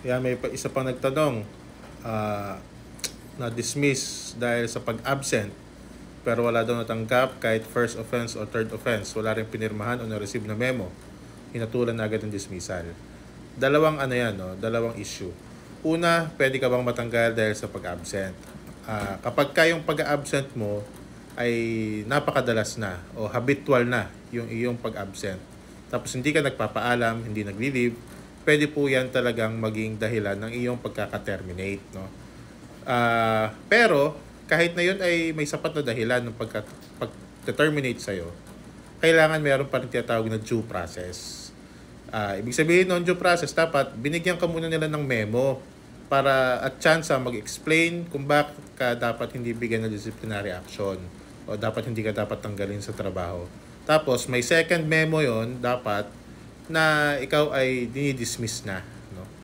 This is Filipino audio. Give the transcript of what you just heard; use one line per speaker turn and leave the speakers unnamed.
Yan, may isa pang nagtanong, ah, na-dismiss dahil sa pag-absent pero wala daw natanggap kahit first offense o third offense. Wala rin pinirmahan o na-receive na memo. Hinatulan na agad ng dismissal. Dalawang ano yan, no? Dalawang issue. Una, pwede ka bang matanggal dahil sa pag-absent? Kapag yung pag-absent mo ay napakadalas na o habitual na yung iyong pag-absent, tapos hindi ka nagpapaalam, hindi nagli-leave, pwede po yan talagang maging dahilan ng iyong pagkaka-terminate, no? Pero kahit na yun ay may sapat na dahilan ng pag-terminate sa'yo, kailangan meron pa rin tinatawag na due process. Ibig sabihin ng due process, dapat binigyan ka muna nila ng memo para at chance mag-explain kung bakit ka dapat hindi bigyan ng disciplinary action o dapat hindi ka dapat tanggalin sa trabaho. Tapos may second memo yon dapat na ikaw ay dinidismiss na